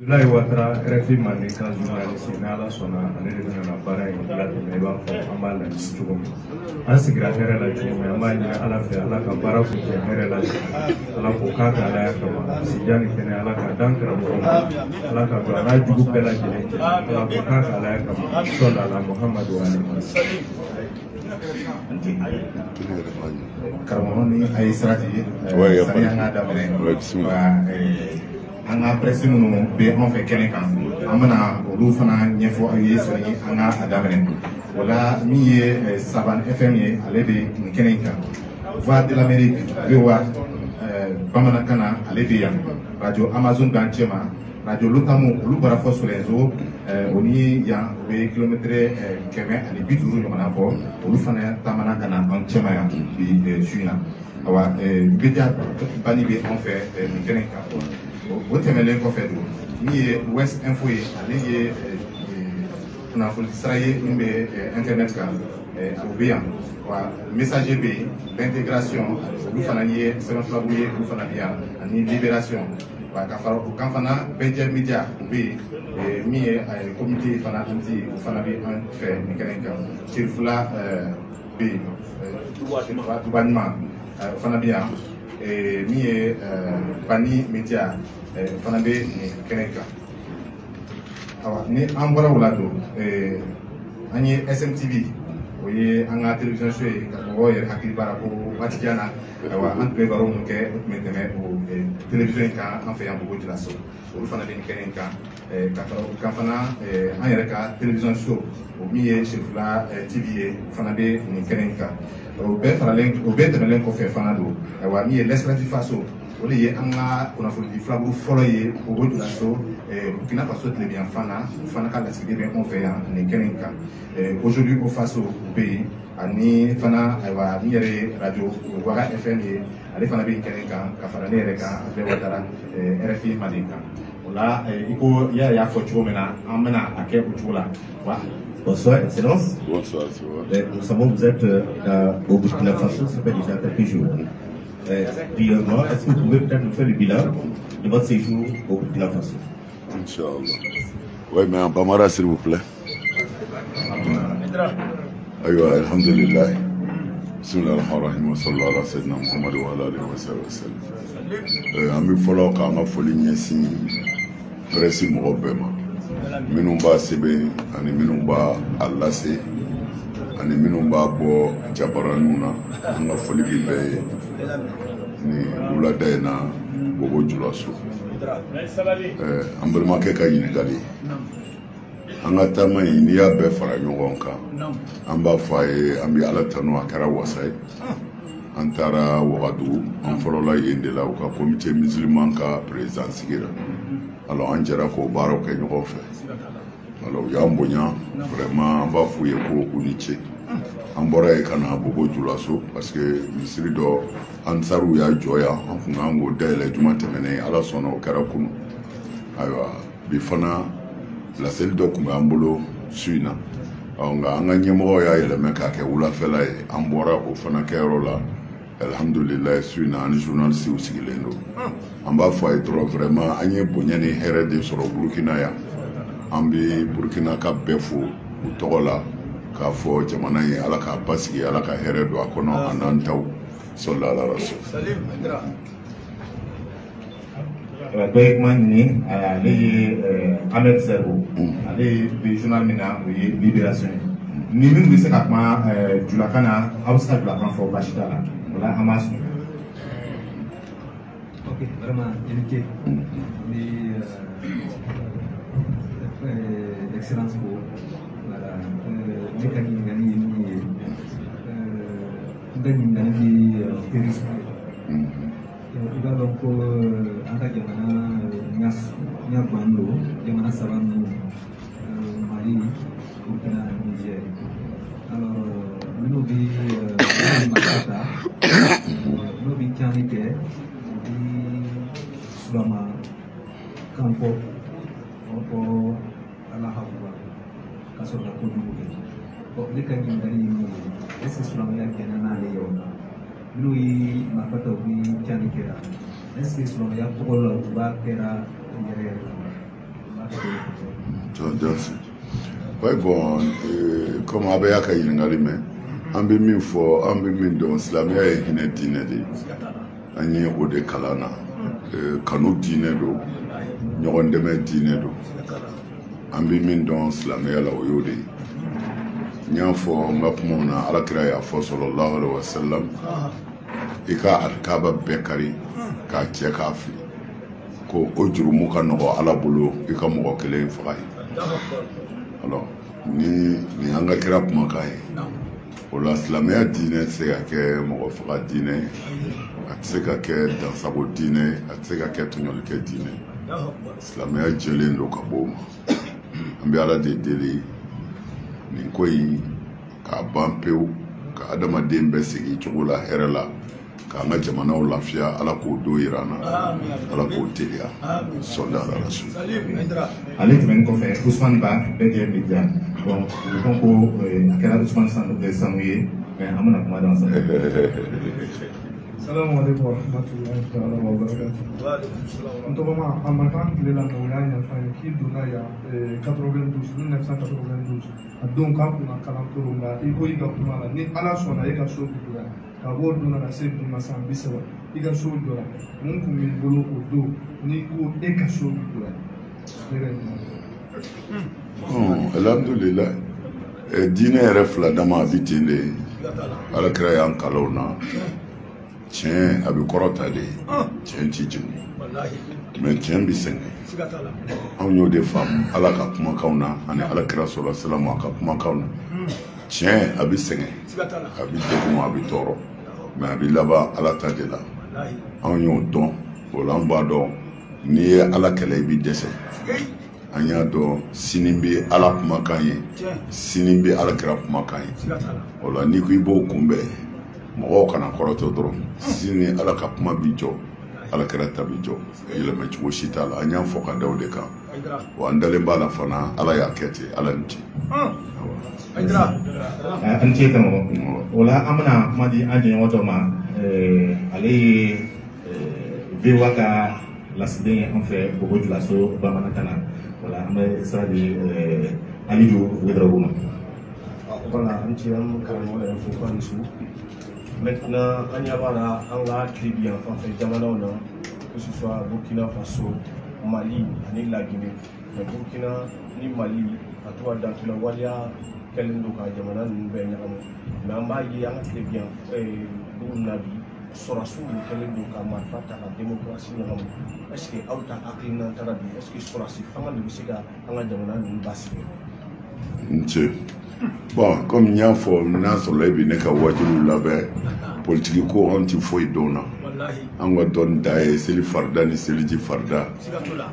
Abdoulaye Ouattara RFI Mali ka journaliste ni Ala sɔnna ale de bɛna na baara in latɛmɛ i b'a fɔ an b'a laɲini cogo min an sigira hɛrɛ la cogo min an b'a ɲini Ala fɛ Ala ka baara kun kɛ hɛrɛ la Ala k'o k'a ka Ala ya kama sijan ni kɛnɛ Ala ka dan karamɔgɔ ma Ala ka don a n'a jugu bɛɛ lajɛlen cɛ Ala k'o k'a ka Ala ya kama sɔlala Muhamadu alayhi wa sallam. Karamɔgɔ ni a ye sira tigɛ sani an k'a daminɛ an ka presse minnu bɛ an fɛ kɛnɛ kan an bɛna olu fana ɲɛfɔ aw ye sani an ka a daminɛ o la min ye Saban FM ye ale bɛ nin kɛnɛ in kan Voix de l'Amérique VOA bamanankan na ale bɛ yan radio Amazon b'an cɛ ma radio Lotamu olu bɔra fɔ Solenzo o ni yan o bɛ kilomɛtɛrɛ 150 ɲɔgɔnna bɔ olu fana taamana ka na an cɛ ma yan bi su in na awa media bani bɛ an fɛ nin kɛnɛ in kan o tɛmɛlen kɔfɛ don min ye West Info ye ale ye kunnafoni sira ye min bɛ internet kan o bɛ yan wa messager bɛ yen l'intégration olu fana ye sɛbɛnfurabu ye olu fana bɛ yan ani libération wa ka fara o kan fana Bɛjɛ Media o bɛ yen min ye comité fana anti o fana bɛ an fɛ nin kɛnɛ in kan Sirifula bɛ yen Tuba Ɲuman fana bɛ yan min ye Bani Media fana bɛ nin kɛnɛ kan awa ni an bɔra o la don an ye SMTV o ye an ka télévision so ye ka mɔgɔw yɛrɛ hakili b'ala ko waati jan na awa an tun bɛ baro min kɛ o tun bɛ tɛmɛ o télévision in kan an fɛ yan Bobo Dioulasso olu fana bɛ nin kɛnɛ in kan ka fara o kan fana an yɛrɛ ka télévision so o min ye Sirifula TV ye o fana bɛ nin kɛnɛ in kan o bɛɛ tɛmɛlen kɔfɛ fana don ayiwa min ye l'Esperance Faso o de ye an ka kunnafonidi filaburu fɔlɔ ye Bobo Dioulasso Burkina Faso tilebin fana o fana ka lasigiden bɛ anw fɛ yan nin kɛnɛ in kan aujourd'hui au Faso o bɛ yen ani fana ayiwa min yɛrɛ ye radio Waga FM ye ale fana bɛ nin kɛnɛ in kan ka fara ne yɛrɛ kan Abdoulaye Ouattara RFI Mali kan o la i ko y'a fɔ cogo min na an bɛna a kɛ o cogo la wa. Bonsoir, Excellence. Bonsoir, nous savons que vous êtes au Burkina Faso, ça fait déjà quelques jours. Brièvement, est-ce que vous pouvez peut-être nous faire le bilan de votre séjour au Burkina Faso? Inch'Allah. Oui, mais en Bamara, s'il vous plaît. Aïwa, alhamdulillah. Bismillah ar-Rahman ar-Rahim wa sallallahu ala sayyidina Muhammad wa ala alihi wa sallam. An bɛ fɔlɔ k'an ka foli ɲɛsin presse mɔgɔ bɛɛ ma. Minnu b'a sɛbɛn ani minnu b'a a lase ani minnu b'a bɔ jabaraninw na an ka foli bɛ bɛɛ ye ni wulada in na Bobo Dioulasso an balimakɛ ka ɲininkali an ka taama in n'i y'a bɛɛ fara ɲɔgɔn kan an b'a fɔ a ye an bɛ Ala tanu a kɛra wasa ye an taara Wagadugu an fɔlɔla yen de la u ka comité musulman ka président sigira alors an jɛra k'o baaraw kɛ ɲɔgɔn fɛ alors u y'an bonya vraiment an b'a f'u ye ko u ni ce an bɔra yen ka na Bobo Dioulasso parce que misiri dɔ ansaruw y'a jɔ yan an kun kan k'o dayɛlɛ juma tɛmɛnen Ala sɔnna o kɛra kunu ayiwa bi fana laseli dɔ kun b'an bolo su in na nka an ka ɲɛmɔgɔw y'a yɛlɛmɛ k'a kɛ wulafɛla ye an bɔra o fana kɛyɔrɔ la alhamdulillah su in na an ni journalistw sigilen don an b'a fɔ a ye dɔrɔn vraiment an ye bonya ni hɛrɛ de sɔrɔ Burkina yan an bɛ Burkina ka bɛɛ fo u tɔgɔ la k'a fɔ jamana ye Ala k'a basigi Ala ka hɛrɛ don a kɔnɔ a n'an taw sallallahu alaihi wasallam. Dɔw kuma ɲini ale ye Ahmed Zerbo ale bɛ journal min na o ye Libération ye ni minnu bɛ se ka kuma Dioulakan na aw bɛ se ka Dioulakan fɔ baasi t'a la o la an b'a sɔn. Ok, vraiment ɲɛnajɛ ni excellence ko voilà ne ka ɲininkali ye min ye n ka ɲininkali ni terrorisme i b'a dɔn ko an ka jamana ɲa ban don jamana saba ninnu Mali Burkina Niger alors minnu bɛ masa ta n'u bɛ cani kɛ u bɛ sulama kan fɔ Ala hakuba ka sɔrɔ ka kojugu kɛ bon ne ka ɲininkali ye min ye est-ce que silamɛya kɛnɛ n'ale ye o n'u ye marifataw ni cani kɛra est-ce que silamɛya tɔgɔ la u b'a kɛra yɛrɛ yɛrɛ Ouais, bon, comme Abaya Kayin, an bɛ min fɔ an bɛ min dɔn silamɛya ye hinɛ diinɛ de ye an ye o de kalan na kanu diinɛ don ɲɔgɔn dɛmɛ diinɛ don an bɛ min dɔn silamɛya la o y'o de ye n y'a fɔ n ka kumaw na alakira y'a fɔ sallallahu alaihi wasallam i ka alikaba bɛɛ kari k'a cɛ k'a fili ko o jurumu ka nɔgɔ ala bolo i ka mɔgɔ kelen faga ye alors ni an ka kira kumakan ye o la silamɛya diinɛ tɛ se ka kɛ mɔgɔ faga diinɛ a tɛ se ka kɛ dansago diinɛ a tɛ se ka kɛ tɔɲɔlikɛ diinɛ silamɛya jɛlen don ka bɔ o ma an bɛ ala de deli nin ko in k'a ban pewu ka adamaden bɛɛ sigi cogo la hɛrɛ la k'an ka jamanaw lafiya ala k'o don yira an na ala k'o teliya sɔli ala rasul ale tɛmɛnen kɔfɛ Usman Ba bɛɛ jɛ media donc ko a kɛra Usman Sanu ye mais an bɛna kuma dan sa Salamu alaikum wa rahmatullahi ta'ala wa barakatuh. En tɔgɔ ma a ma kan tile la o y'a ɲɛfɔ an ye k'i donna yan 1992 a don k'a kunna kalan toro nka i ko i ka kuma la ni ala sɔnna e ka so bi jɔra ka bɔ don na se bi ma san 30 i ka so jɔra mun tun b'i bolo o don n'i ko e ka so bi jɔra alhamdulillah diinɛ yɛrɛ fila dama a bɛ ten de alakira y'an kalan o na tiɲɛ a bɛ kɔrɔta de tiɲɛ tɛ jigin mais tiɲɛ bɛ sɛgɛn anw y'o de faamu ala ka kumakanw na ani alakira sɔrɔ salamu a ka kumakanw na tiɲɛ a bɛ sɛgɛn a bɛ degun a bɛ tɔɔrɔ mais a bɛ laban ala ta de la anw y'o dɔn o la an b'a dɔn n'i ye ala kɛlɛ i bɛ dɛsɛ an y'a dɔn sini bɛ ala kumakan ye sini bɛ alakira kumakan ye o la n'i ko i b'o kunbɛn mɔgɔw kana kɔrɔtɔ dɔrɔn sini ala ka kuma bi jɔ alakira ta bi jɔ yɛlɛma cogo si t'a la an y'a fɔ ka da o de kan wa an dalen b'a la fana ala y'a kɛ ten ala ni ce an ce kan o la an bɛna kuma di an jɛɲɔgɔn dɔ ma ale ye VOA ka lasiden ye an fɛ Bobo Julaso bamanankan na o la an bɛ sira di Alidu Wederawogo ma. Voilà, an ce an karamɔgɔ yɛrɛ fo k'a ni su. Maintenant, an ɲɛ b'a la an ka tile bi yan fanfɛ jamanaw na que ce soit Burkina Faso, Mali ani La Guinée. Mais Burkina ni Mali a to ka dantula waleya kɛlen don ka jamana ninnu bɛɛ ɲagamu. Mais an b'a ye an ka tile bi yan dugu na bi sɔrɔdasiw de kɛlen don ka marifa ta ka démocratie ɲagamu. Est-ce que aw ta hakilina taara bi est-ce que sɔrɔdasi fanga de bɛ se ka an ka jamana ninnu basigi? n ce bon comme n y'a fɔ n'a sɔrɔ e bɛ ne ka wajibiw labɛn politiki ko anw tɛ foyi dɔn na an ka dɔnni da ye seli farida ni seliji farida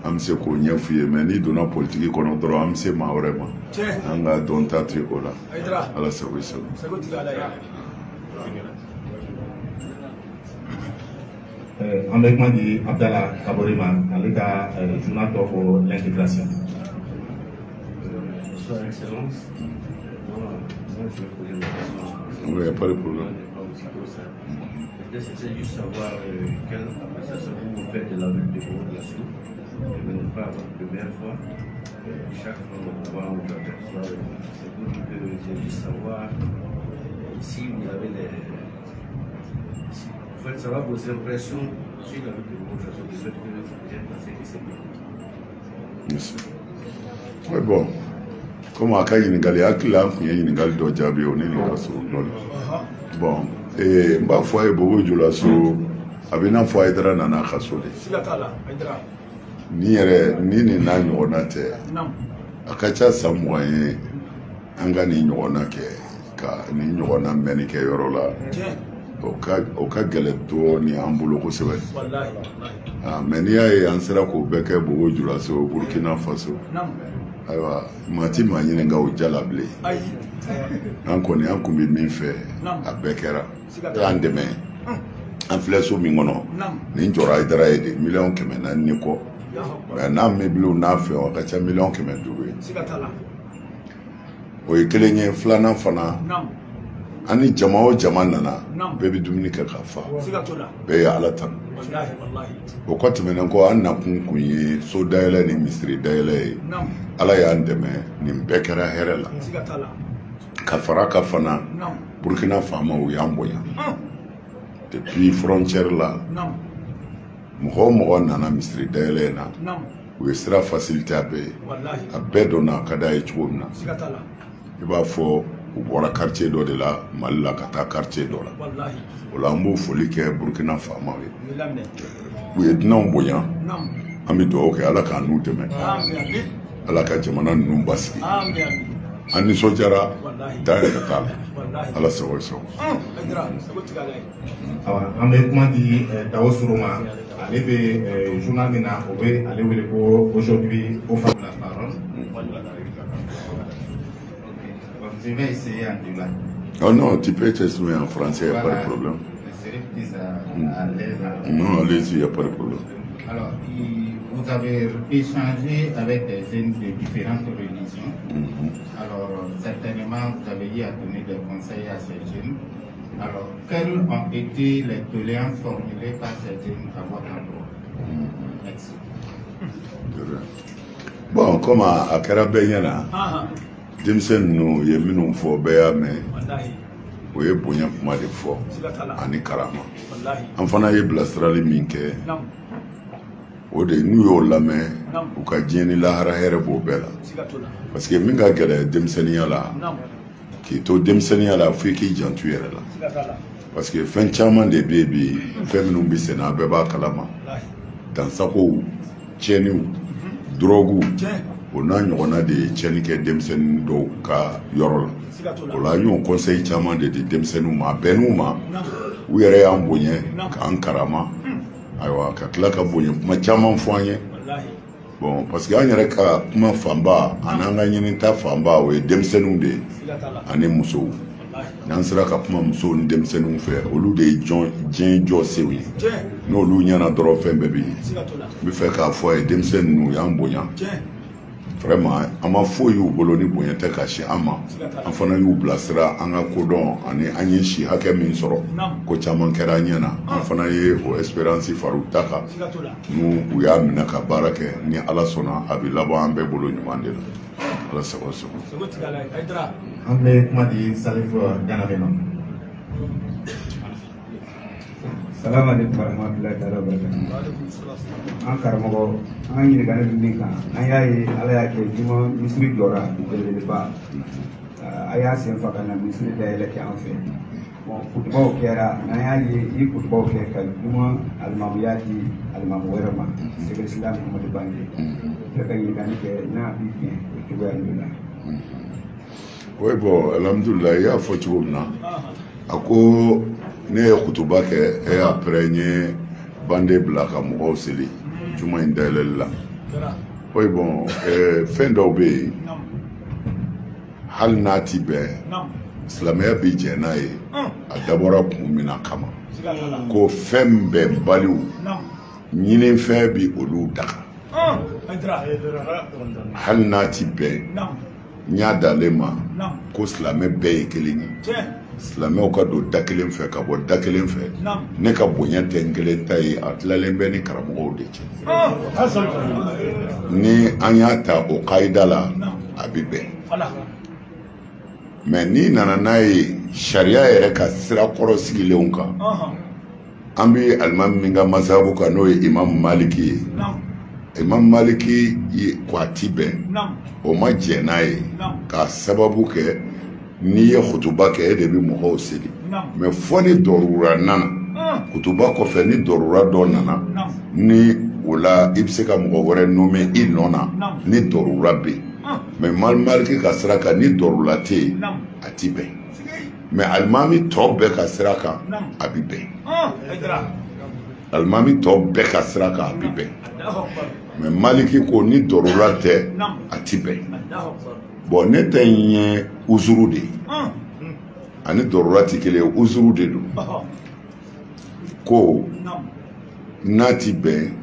an bɛ se k'o ɲɛf'i ye mais n'i donna politiki kɔnɔ dɔrɔn an bɛ se maa wɛrɛ ma an ka dɔn ta tɛ o la ala sago i sago. An bɛ kuma di Abdala Kabore ma ale ka journal tɔ fɔ l'intégration. Son Excellence, moi je vais poser une question. Il n'y a pas de problème. C'est juste savoir quelle appréciation vous faites de la ville de Bobo Dioulasso. Je ne pas votre première fois. Chaque fois on va vous aperçoit. C'est pour que c'est juste savoir si vous avez les. En fait, ça va vos impressions sur la ville de Bobo Dioulasso de ce que vous êtes passé ici. Merci. Oui, bon. Comme a ka ɲininkali hakili la an tun ye ɲininkali dɔ jaabi o ne nin ka surun dɔɔni bon n b'a fɔ a ye Bobo Dioulasso a bɛ n'a fɔ Hayidara nana a ka so de ni yɛrɛ ni nin n'a ɲɔgɔnna tɛ a ka ca san 20 ye an ka nin ɲɔgɔnna kɛ ka nin ɲɔgɔnna mɛnni kɛ yɔrɔ la o ka gɛlɛn dɔɔni an bolo kosɛbɛ mais n'i y'a ye an sera k'o bɛɛ kɛ Bobo Dioulasso Burkina Faso ayiwa maa ti maa ɲininka o jala bilen an kɔni an kun bɛ min fɛ a bɛɛ kɛra an dɛmɛ an filɛ so min kɔnɔ nin jɔra Hayidara ye de 400,000 ni kɔ mais n'a meublé n'a fɛn a ka ca 500,000 ye o ye kelen ye filanan fana ani jama o jama nana bɛɛ bɛ dumuni kɛ k'a fa bɛɛ ye ala tan o kɔ tɛmɛnen kɔ an nakun kun ye so dayɛlɛ ni misiri dayɛlɛ ye ala y'an dɛmɛ nin bɛɛ kɛra hɛrɛ la ka fara ka fana burkina faamaw y'an bonya depuis frontière la mɔgɔ o mɔgɔ nana misiri dayɛlɛ na u ye sira facilité a bɛɛ ye a bɛɛ donna ka d'a ye cogo min na i b'a fɔ u bɔra quartier dɔ de la Mali la ka taa quartier dɔ la o la an b'o foli kɛ burkina faamaw ye u ye dunanw bonya an bɛ dugawu kɛ ala k'an n'u dɛmɛ ala ka jamana ninnu basigi an nisɔndiyara dayɛlɛ t'a la ala sago ye sago. An bɛ kuma di Dawo Soro ma ale bɛ journal min na o bɛ ale wele ko aujourd'hui aux femmes la parole. Je vais essayer en anglais. Oh non, tu peux t'exprimer en français, il n'y a pas de problème. Je serai plus à l'aise. Non, allez-y, il n'y a pas de problème. Alors, vous avez échangé avec des jeunes de différentes religions. Alors, certainement, vous avez eu à donner des conseils à ces jeunes. Alors, quelles ont été les doléances formulées par ces jeunes à votre endroit? Merci. Bon, comme à Karabéyana, denmisɛnnin ninnu ye minnu fɔ bɛɛ y'a mɛn o ye bonya kuma de fɔ ani karama an fana ye bilasirali min kɛ o de n'u y'o lamɛn u ka diɲɛ ni lahara hɛrɛ b'o bɛɛ la parce que min ka gɛlɛn denmisɛnninya la k'i to denmisɛnninya la fo i k'i janto i yɛrɛ la parce que fɛn caman de bɛ yen bi fɛn minnu bɛ senna a bɛɛ b'a kalama dansagow tiɲɛniw droguw o n'a ɲɔgɔnna de ye tiɲɛni kɛ denmisɛnnin dɔw ka yɔrɔ la o la an y'o conseil caman de di denmisɛnninw ma a bɛnn'u ma u yɛrɛ y'an bonya k'an karama ayiwa ka tila ka bonya kuma caman fɔ an ye bon parce que an yɛrɛ ka kuma fanba an'an ka ɲinita fanba o ye denmisɛnninw de ye ani musow n'an sera ka kuma musow ni denmisɛnninw fɛ olu de ye diɲɛ jɔ sew ye n'olu ɲɛna dɔrɔn fɛn bɛɛ bɛ ye n bɛ fɛ k'a fɔ a ye denmisɛnnin ninnu y'an bonya vraiment an ma foyi y'u bolo ni bonya tɛ ka si an ma an fana y'u bilasira an ka kodɔn ani an ye si hakɛ min sɔrɔ ko caman kɛra an ɲɛna an fana ye o espérance fara u ta kan n'u u y'a minɛ ka baara kɛ ni ala sɔnna a bɛ laban an bɛɛ bolo ɲuman de la ala sago sago. An bɛ kuma di Salifu Janabe ma. Salamu alaikum warahmatullahi taala wabarakatuh. An karamɔgɔ an ɲininkali bɛ min kan an y'a ye ala y'a kɛ juma misiri jɔra belebeleba a y'a sen fa ka na misiri dayɛlɛ kɛ an fɛ bon kutubaw kɛra n'an y'a ye i kutubaw kɛ ka juma alimamuya di alimamu wɛrɛ ma Sɛgɛli Silamu Mamadu Bande bɛ ka ɲininkali kɛ n'a b'i bɛn o cogoya ninnu la. Oui bon alhamdulilah i y'a fɔ cogo min na a ko ne ye kutuba kɛ et après n ye bande bila ka mɔgɔw seli juma in dayɛlɛli la oui bon fɛn dɔw bɛ yen hali n'a ti bɛn silamɛya bɛ jɛ n'a ye a dabɔra kun min na kama ko fɛn bɛɛ baliw ɲinifɛn bi olu daga hali n'a ti bɛn n y'a d'ale ma ko silamɛ bɛɛ ye kelen ye silamɛw ka don da kelen fɛ ka bɔ da kelen fɛ ne ka bonya tɛ n kelen ta ye a tilalen bɛ ni karamɔgɔw de cɛ ni an y'a ta o kaida la a bɛ bɛn mɛ n'i nana n'a ye sariya yɛrɛ ka sira kɔrɔ sigilenw kan an bɛ alimami min ka masabu kan n'o ye imamu maliki ye imamu maliki ye ko a ti bɛn o ma jɛ n'a ye k'a sababu kɛ n'i ye kutuba kɛ e de bɛ mɔgɔw seli mɛ fɔ ni dɔrura nana kutuba kɔfɛ ni dɔrura dɔ nana ni o la i bɛ se ka mɔgɔ wɛrɛ nome i nɔ na ni dɔrura bɛ yen mɛ maliki ka sira kan ni dɔrura tɛ yen a ti bɛn mɛ alimami tɔ bɛɛ ka sira kan a bɛ bɛn alimami tɔ bɛɛ ka sira kan a bɛ bɛn mɛ maliki ko ni dɔrura tɛ a ti bɛn bon ne tɛ n ye uzuru de ye ani dɔrɔra tɛ kelen ye uzuru de don ko n'a ti bɛn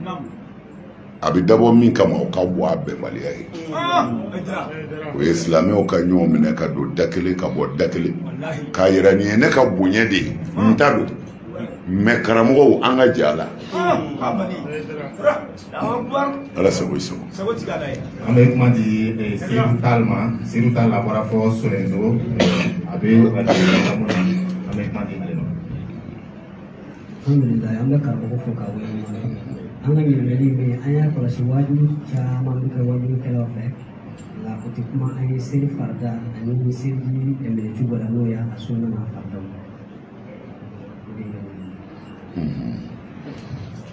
abi dabo min kama o ka bo abbe baliya yi o islami o ka nyo mine ka do dakele ka bo dakele ka yira ni ne ka bunye de ntado me karamo anga jala ala sabo iso ame kuma di Seydou Tall la bora fo Solenzo abe ame kuma di alhamdulillah anga karamo ko ka wani anga nyirmeli me aya ko si waju cha mam ka waju kala fe la ko tikuma ay seri farda ani seri e me juba da noya asuna na farda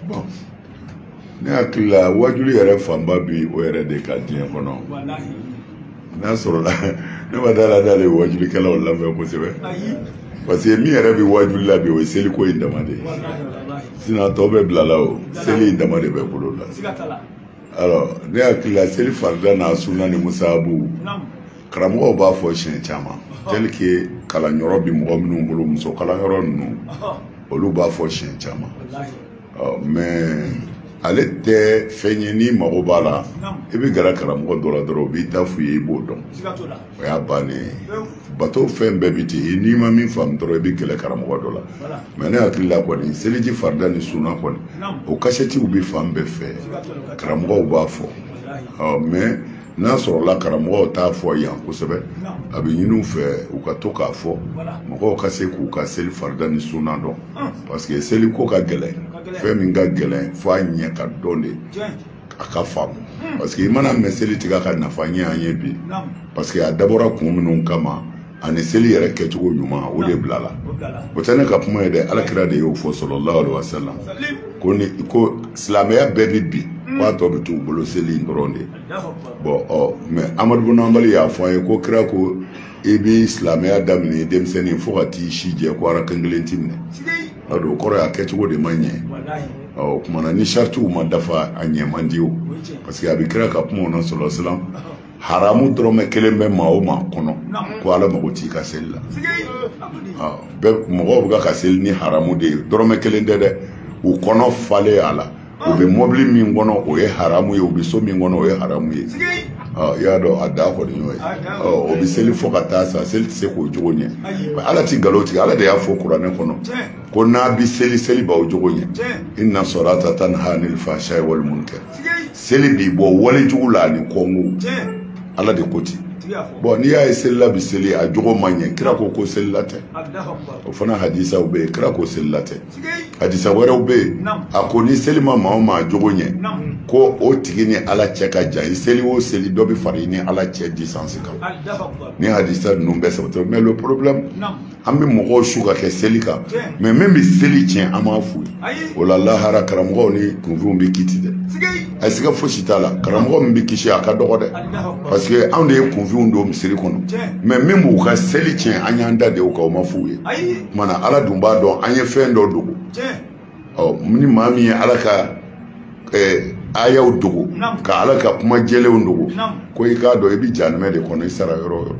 bon ne akila wajuli yɛrɛ fanba bi o yɛrɛ de ka diɲɛ kɔnɔ n'a sɔrɔ la ne ma dala dale wajulikɛlaw lamɛn kosɛbɛ parce que min yɛrɛ bi wajuli la bi o ye seliko in dama de ye sinon tɔ bɛ bila la o seli in dama de bɛ bolo la alors ne akila seli farida n'a sunna ni musabu karamɔgɔw b'a fɔ siɲɛ caman tel que kalanyɔrɔ bi mɔgɔ minnu bolo muso kalanyɔrɔ ninnu olu b'a fɔ siɲɛ caman mais ale tɛ fɛn ye ni mago b'a la i bɛ gɛrɛ karamɔgɔ dɔ la dɔrɔn o b'i ta f'u ye i b'o dɔn o y'a bannen bato fɛn bɛɛ bi ten n'i ma min faamu dɔrɔn i bɛ gɛrɛ karamɔgɔ dɔ la mais ne hakili la kɔni seliji farida ni sunna kɔni o kasɛtiw bɛ fan bɛɛ fɛ karamɔgɔw b'a fɔ mais n'a sɔrɔla karamɔgɔw t'a fɔ yan kosɛbɛ a bɛ ɲini u fɛ u ka to k'a fɔ mɔgɔw ka se k'u ka seli farida ni sunna dɔn parce que seli ko ka gɛlɛn fɛn min ka gɛlɛn fo a ɲɛ ka dɔn de a ka faamu parce que i mana mɛn seli tigɛ ka nafa ɲɛ an ye bi parce que a dabɔra kun minnu kama ani seli yɛrɛ kɛcogo ɲuman o de bila la o tɛ ne ka kuma ye dɛ alakira de y'o fɔ sallallahu alaihi wasallam ko silamɛya bɛɛ bi bi k'a tɔ bɛ t'u bolo seli in dɔrɔn de bon mais Amadu Bun Hanbali y'a fɔ an ye ko kira ko i bɛ silamɛya daminɛ denmisɛnnin fo ka t'i si jɛ ko arakan kelen t'i minɛ o kɔrɔ y'a kɛcogo de ma ɲɛ o kumana ni saritiw ma dafa a ɲɛ man di o parce que a bɛ kira ka kuma na sallallahu alaihi wasallam haramu dɔrɔmɛ kelen bɛ maa o maa kɔnɔ ko ala mago t'i ka seli la mɔgɔw bɛ ka seli ni haramu de ye dɔrɔmɛ kelen tɛ dɛ u kɔnɔ falen a la u bɛ mɔbili min kɔnɔ o ye haramu ye u bɛ so min kɔnɔ o ye haramu ye i y'a dɔn a da kɔni y'o ye o bɛ seli fo ka taa sa seli tɛ se k'o jogo ɲɛ ala tɛ nkalon tigɛ ala de y'a fɔ kuranɛ kɔnɔ ko n'a bɛ seli b'aw jogo ɲɛ inna salata tanha anil fahsha'i wal munkar seli b'i bɔ walejugu la ani kɔngo ala de ko ten bon n'i y'a ye selila bi seli a jogo man ɲɛ kira ko selila tɛ o fana hadisaw bɛ yen kira ko selila tɛ hadisa wɛrɛw bɛ yen a ko ni seli ma maa o maa jogo ɲɛ ko o tigi ni ala cɛ ka jan i seli o seli dɔ bɛ fara i ni ala cɛ distance kan ni hadisa ninnu bɛɛ sɛbɛn mais le problème an bɛ mɔgɔw su ka kɛ seli kan mais min bɛ seli tiɲɛ an b'a f'u ye o la lahara karamɔgɔw ni kunfɛnw bɛ kiti dɛ a siga fosi t'a la karamɔgɔ min bɛ kisi a ka dɔgɔ dɛ parce que anw de ye kunfɛnw don misiri kɔnɔ mais min b'u ka seli tiɲɛ an y'an da de o kan o ma f'u ye mana ala dun b'a dɔn an ye fɛn dɔ dogo ni maa min ye ala ka ayaw dogo ka ala ka kuma jɛlenw dogo ko i k'a dɔn i bɛ jahanɛmɛ de kɔnɔ i sara yɔrɔ o yɔrɔ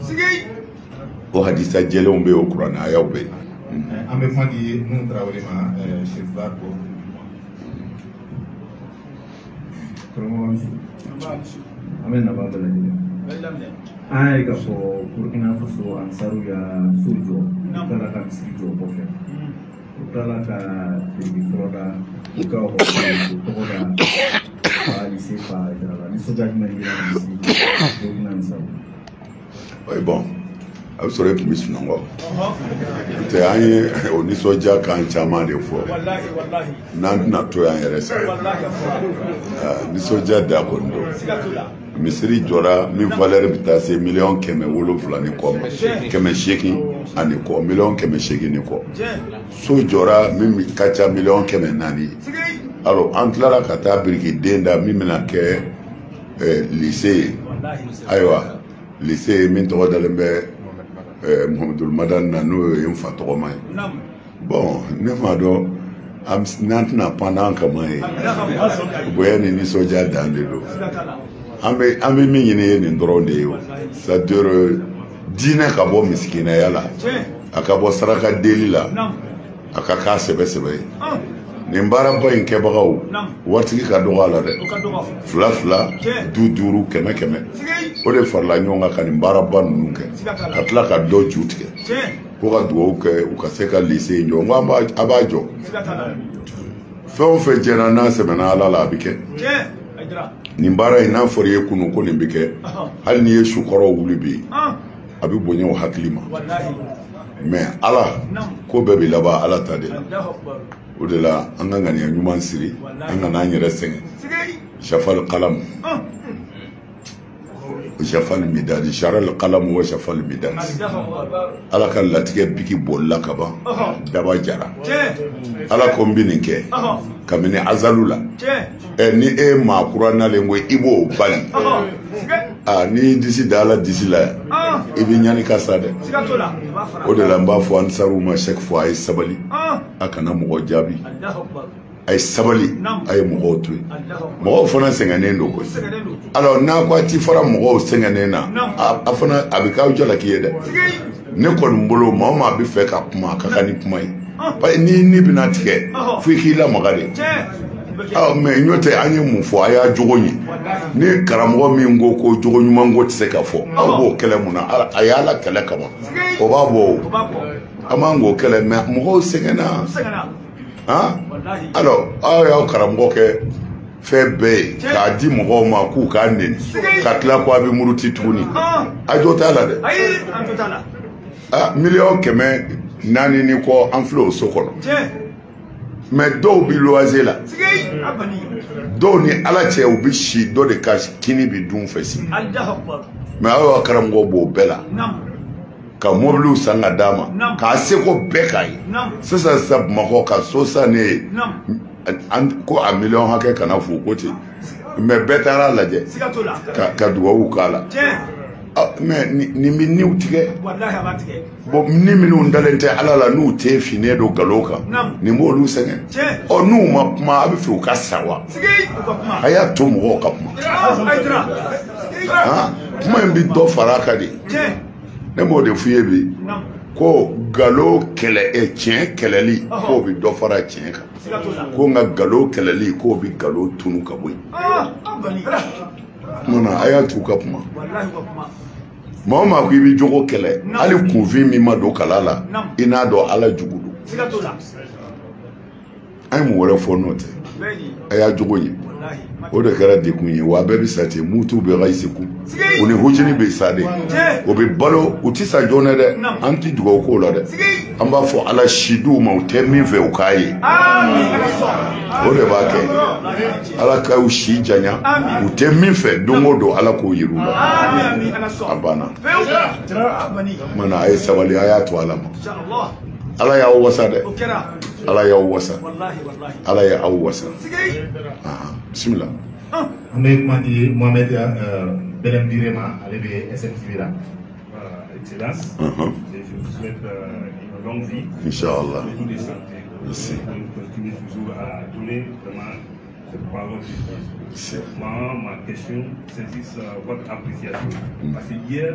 o hadisa jɛlenw bɛ yen o kuranɛ ayaw bɛ yen. an bɛ kuma di Nuhu Tarawele ma chef Barko. an bɛ nafa bɛɛ lajɛlen an y'a ye k'a fɔ Burkina Faso ansaru y'a so jɔ u tilala ka misiri jɔ o kɔfɛ u tilala ka biriki fɔlɔ da u ka ɔkɔliso tɔgɔ da lycée fa Jara nisɔndiya jumɛn de yera misiri Burkina Faso. oui bon a bɛ sɔrɔ e tun bɛ sunɔgɔ n'o tɛ an ye o nisɔndiya kan caman de fɔ n'an tɛna to yan yɛrɛ sa nisɔndiya da kɔni don misiri jɔra min valeur bɛ taa se miliyɔn 700 ni kɔ ma 800 ani kɔ miliyɔn 800 ni kɔ so jɔra min ka ca miliyɔn 400 ye alors an tilala ka taa birikiden da min bɛna kɛ lycée ye ayiwa lycée min tɔgɔ dalen bɛ Muhamadul Madan na n'o ye n fa tɔgɔma ye bon ne m'a dɔn n'an tɛna pan n'an kama ye bonya ni nisɔndiya dan de don an bɛ min ɲini ye nin dɔrɔn de ye o c'est-à-dire diinɛ ka bɔ misikinɛya la a ka bɔ saraka deli la a ka k'a sɛbɛ sɛbɛ ye nin baaraba in kɛbagaw waritigi ka dɔgɔ a la dɛ 2 2 5 100 o de farala ɲɔgɔn kan ka nin baaraba ninnu kɛ ka tila ka dɔ ju tigɛ ko ka dugawu kɛ u ka se ka lycée in jɔ n ko a b'a jɔ fɛn o fɛn jɛra n'a sɛbɛnna Ala la a bɛ kɛ nin baara in n'a fɔra i ye kunun ko nin bɛ kɛ hali n'i ye sukɔrɔw wuli bi a bɛ bonya o hakili ma mais Ala ko bɛɛ bɛ laban Ala ta de la o de la an ka ŋaniya ɲuman siri an kana an yɛrɛ sɛgɛn shafal qalam shafal midadi sharal qalam wa shafal midadi Ala ka latigɛ biki bolila ka ban daba jara Ala ko n bɛ nin kɛ kabini azalu la ni e maa kura nalen ko i b'o bali ni disi da Ala disi la i bɛ ɲani ka sa dɛ o de la n b'a fɔ ansaru ma chaque fois a ye sabali a kana mɔgɔ jaabi a ye sabali a ye mɔgɔw to yen mɔgɔw fana sɛgɛnnen don koyi alors n'a ko a ti fara mɔgɔw sɛgɛnnen na a fana a bɛ k'aw jalaki ye dɛ ne kɔni bolo maa o maa bɛ fɛ ka kuma a ka kan ni kuma ye ni bɛna tigɛ fo i k'i lamaga de mais ɲɔ tɛ an ye mun fɔ a y'a jogo ye ni karamɔgɔ min ko jogo ɲuman ko tɛ se ka fɔ aw b'o kɛlɛ mun na a y'Ala kɛlɛ kama o b'a bɔ o an m'an k'o kɛlɛ mais mɔgɔw sɛgɛnna alors aw y'aw karamɔgɔ kɛ fɛn bɛɛ ye k'a di mɔgɔw ma k'u k'a neni ka tila ko a bɛ muruti tuguni a jo t'a la dɛ miliyɔn 400 ni kɔ an filɛ o so kɔnɔ mais dɔw bi loyer la dɔw ni Ala cɛ u bi si dɔ de ka kini bi dun fɛ si mais aw y'aw karamɔgɔ b'o bɛɛ la ka mobiliw san ka d'a ma k'a seko bɛɛ k'a ye sisan Bamakɔ ka so san ne ye ko a miliyɔn hakɛ kana fo ko ten mais bɛɛ taara lajɛ ka dugawu k'a la mais nin bɛ niw tigɛ bon ni minnu dalen tɛ Ala la n'u tɛ finnen don nkalon kan nin b'olu sɛgɛn n'u ma kuma a bɛ fɛ u ka sa wa a y'a to mɔgɔw ka kuma kuma in bɛ dɔ fara a kan de ne m'o de f'i ye bi ko nkalon kɛlɛ tiɲɛ kɛlɛli k'o bɛ dɔ fara tiɲɛ kan ko nka nkalon kɛlɛli k'o bɛ nkalon tunu ka bɔ yen munna a y'a t'u ka kuma maa o maa ko i bɛ jogo kɛlɛ hali kunfin min ma don kala la i n'a dɔn Ala jugu don an ye mun wɛrɛ fɔ n'o tɛ a y'a jogo ye o de kɛra dekun ye wa a bɛɛ bɛ sa ten mutu bɛ ka isiku u ni hujini bɛ sa de o bɛ balo u tɛ sa joona dɛ an tɛ dugawu k'o la dɛ an b'a fɔ Ala si d'u ma u tɛ min fɛ u k'a ye o de b'a kɛ Ala k'aw si janya u tɛ min fɛ don o don Ala k'o yir'u la a banna mana a ye sabali a y'a to Ala ma Ala y'aw wasa dɛ Ala y'aw wasa Ala y'aw wasa bismillah an bɛ kuma di Mohamed Belem Birema ale bɛ SNTV la excellence je vous souhaite une longue vie Inch'Allah beaucoup de santé merci continue toujours à donner vraiment cette parole de Dieu. Moi, ma question, c'est votre appréciation. Parce que hier,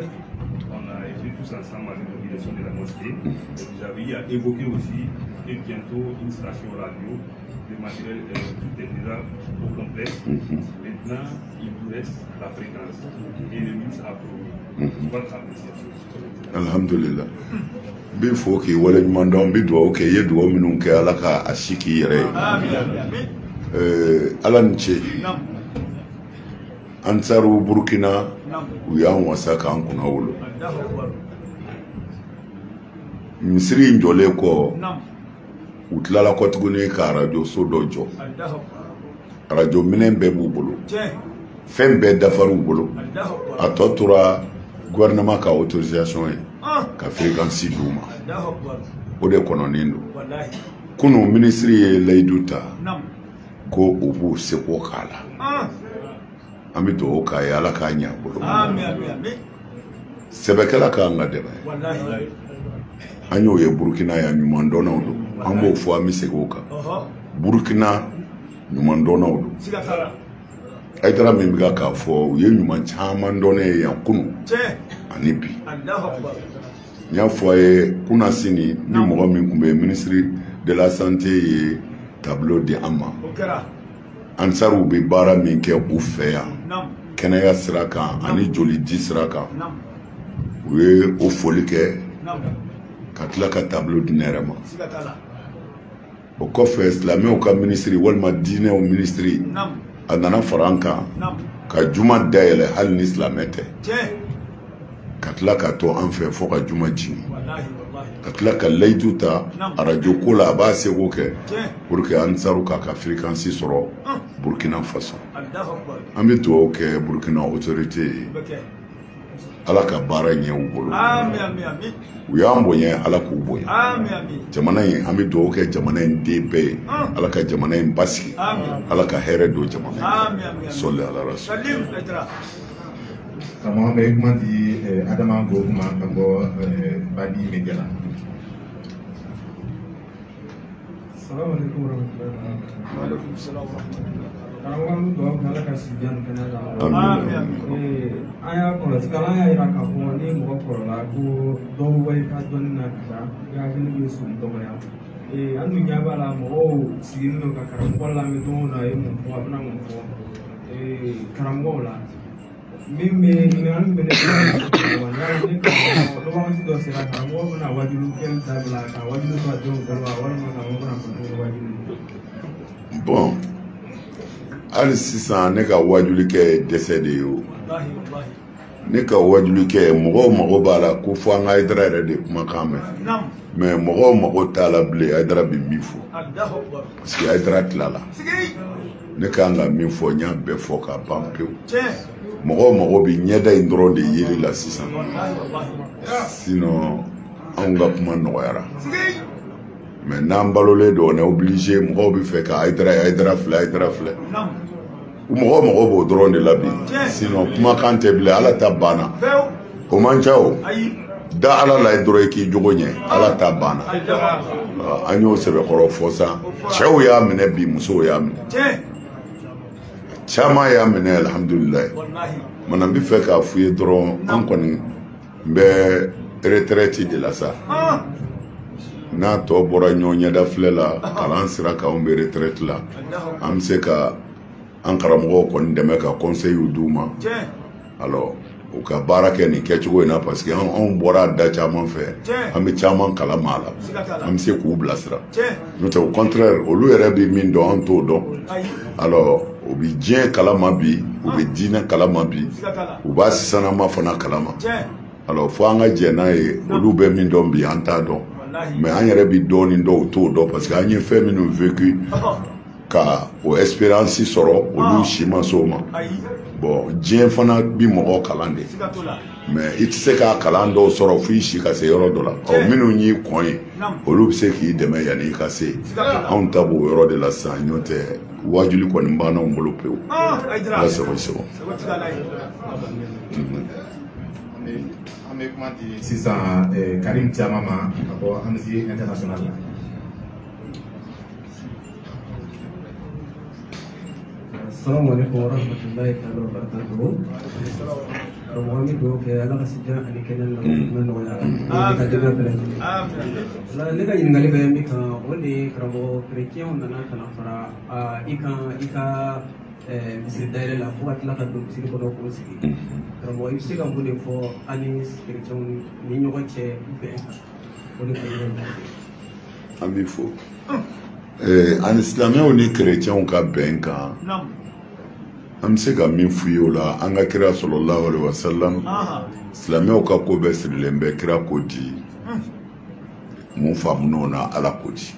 on a été tous ensemble à l'inauguration de la mosquée. Et vous avez évoqué aussi que bientôt une station radio, le matériel, tout est déjà au complet. Maintenant, il vous reste la fréquence. Et le ministre a promis. Votre appréciation. Alhamdulillah. Bi fo ki wala ɲuman dɔn bi dugawu kɛ i ye dugawu minnu kɛ Ala ka a si k'i yɛrɛ ye Ala ni ce ansaru Burkina u y'an wasa k'an kunna wolo misiri in jɔlen kɔ u tilala kɔ tuguni ka arajo so dɔ jɔ arajo minɛn bɛɛ b'u bolo fɛn bɛɛ dafar'u bolo a tɔ tora gouvernement ka autorisation ye ka fréquence d'u ma o de kɔnɔnen don kunu ministre ye layidu ta ko u b'u seko k'a la an bɛ dugawu k'a ye Ala k'a ɲɛ bolo sɛbɛkɛla k'an ka dɛmɛ an y'o ye Burkina yan ɲuman dɔnnaw don an b'o fɔ an bɛ segin o kan Burkina ɲuman dɔnnaw don Aïdara min bɛ k'a fɔ u ye ɲuman caman dɔn ne ye yan kunu ani bi n y'a fɔ a ye kunasini ni mɔgɔ min tun bɛ ministre de la santé ye tableau di an ma ansaru bɛ baara min kɛ u fɛ yan kɛnɛya sira kan ani joli di sira kan u ye o foli kɛ ka tila ka tableau di ne yɛrɛ ma o kɔfɛ silamɛw ka minisiri walima diinɛw minisiri a nana fara an kan ka juma dayɛlɛ hali ni silamɛ tɛ ka tila ka to an fɛ fɔ ka juma jigin ka tila ka layidu ta arajo ko la a b'a seko kɛ pour que ansaru k'a ka fréquence sɔrɔ Burkina Faso an bɛ dugawu kɛ Burkina autorité ye ala ka baara ɲɛ u bolo u y'an bonya ala k'u bonya jamana in an bɛ dugawu kɛ jamana in den bɛɛ ye ala ka jamana in basigi ala ka hɛrɛ don jamana in sɔli ala rasul Kamu be kuma di Adama go kuma ka bɔ Badi Media la. Assalamu alaikum warahmatullahi wabarakatuh. Karamɔgɔ dɔw kala ka sijan kɛnɛ la. An y'a kɔlɔsi kalan y'a yira k'a fɔ ni mɔgɔ kɔrɔla ko dɔw bɛ i ka dɔnni na ka taa i hakili bɛ sɔn dɔgɔya. An dun ɲɛ b'a la mɔgɔw sigilen don ka karamɔgɔ lamɛn don o don a ye mun fɔ a bɛna mun fɔ karamɔgɔw la. Min bɛ ɲininkali bɛ ne bolo ne ka dɔgɔmuso dɔ sera karamɔgɔ bɛna wajibi kɛli dabila ka wajibi to a denw bolo walima karamɔgɔ bɛna fɔ wajibi. Bon hali sisan ne ka wajuli kɛ dɛsɛ de ye o ne ka wajuli kɛ mɔgɔw mago b'a la ko fɔ an ka Haidara yɛrɛ de kumakan mɛn mais mɔgɔw mago t'a la bilen Haidara bɛ min fɔ parce que Haidara tilala ne kan ka min fɔ n y'a bɛɛ fɔ ka ban pewu mɔgɔw mago bɛ ɲɛda in dɔrɔn de yeli la sisan sinon anw ka kuma nɔgɔyara mais n'an balolen don on est obligé mɔgɔw bɛ fɛ ka Haidara filɛ mɔgɔw mago b'o dɔrɔn de la bi sinon kumakan tɛ bilen ala ta banna o man ca o da ala la ye dɔrɔn i k'i jogo ɲɛ ala ta banna an y'o sɛbɛkɔrɔ fɔ sa cɛw y'a minɛ bi musow y'a minɛ caman y'a minɛ alhamdulilayi mana n bɛ fɛ k'a f'u ye dɔrɔn an kɔni n bɛ retraite de la sa n'a tɔ bɔra ɲɔgɔn ɲɛda filɛ la kalan sira kan anw bɛ retraite la an bɛ se ka an karamɔgɔw kɔni dɛmɛ ka conseil d'u ma alors u ka baara kɛ nin kɛcogo in na parce que anw bɔra da caman fɛ an bɛ caman kalama a la an bɛ se k'u bilasira n'o tɛ au contraire olu yɛrɛ bɛ min dɔn an t'o dɔn alors u bɛ diɲɛ kalama bi u bɛ diinɛ kalama bi u b'a sisanama fana kalama alors fo an ka jɛ n'a ye olu bɛ min dɔn bi an t'a dɔn mais an yɛrɛ bɛ dɔɔnin dɔn u t'o dɔn parce que an ye fɛn minnu vécu ka o espérance sɔrɔ olu si ma s'o ma bon diɲɛ fana bi mɔgɔ kalan de mais i tɛ se k'a kalan dɔw sɔrɔ fo i si ka se yɔrɔ dɔ la minnu y'i kɔn ye olu bɛ se k'i dɛmɛ yanni i ka se anw ta b'o yɔrɔ de la sisan n'o tɛ wajuli kɔni b'anw bolo pewu ala sago i sago. An bɛ kuma di sisan Karim Thiama ma ka bɔ Amnesty International la. Assalamu alaikum warahmatullahi wabarakatuh. Karamɔgɔ bɛ dugawu kɛ ala ka sijan ani kɛnɛ na nɔgɔya ka dɛmɛ bɛɛ lajɛlen. Ne ka ɲininkali bɛ min kan o de ye karamɔgɔ kerecɛnw nana ka na fara i ka misiri dayɛlɛ la fo ka tila ka don misiri kɔnɔ k'o sigi. Karamɔgɔ i bɛ se ka mun de fɔ an ni kerecɛnw ni ɲɔgɔn cɛ bɛn kan o de kan. An b'i fo ani silamɛw ni kerecɛnw ka bɛn kan an bɛ se ka min f'u ye o la an ka kira sallallahu alaihi wasallam silamɛw ka ko bɛɛ sirilen bɛ kira ko di mun faamun'o na ala ko di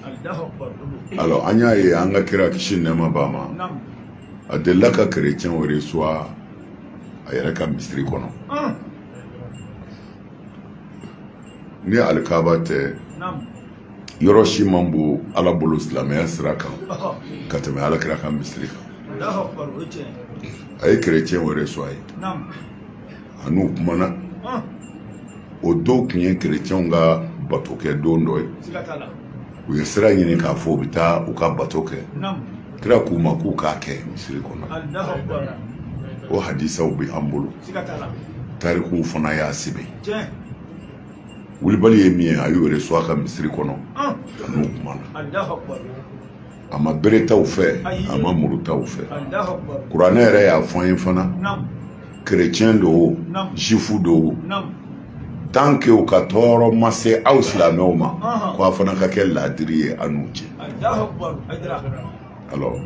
alors an y'a ye an ka kira kisi nɛɛma b'a ma a delila ka kerecɛnw reçoit a yɛrɛ ka misiri kɔnɔ ni alikaba tɛ yɔrɔ si man bon ala bolo silamɛya sira kan ka tɛmɛ alakira ka misiri kan a ye kerecɛn wɛrɛ sɔn a ye a n'u kumana o dɔw tun ye kerecɛnw ka bato kɛ don dɔ ye u ye sira ɲini k'a fɔ u bɛ taa u ka bato kɛ kira k'u ma k'u k'a kɛ misiri kɔnɔ o hadisaw bɛ an bolo tarikuw fana y'a sɛbɛn wulibali ye min ye a y'o reçoit a ka misiri kɔnɔ a n'u kumana ama bere taw fɛ ama muru taw fɛ kuranɛ yɛrɛ y'a fɔ an ye fana chrétien do juif do tant que u ka tɔɔrɔ ma se aw silamɛw ma ko a fana ka kɛ laadiri ye an n'u cɛ alors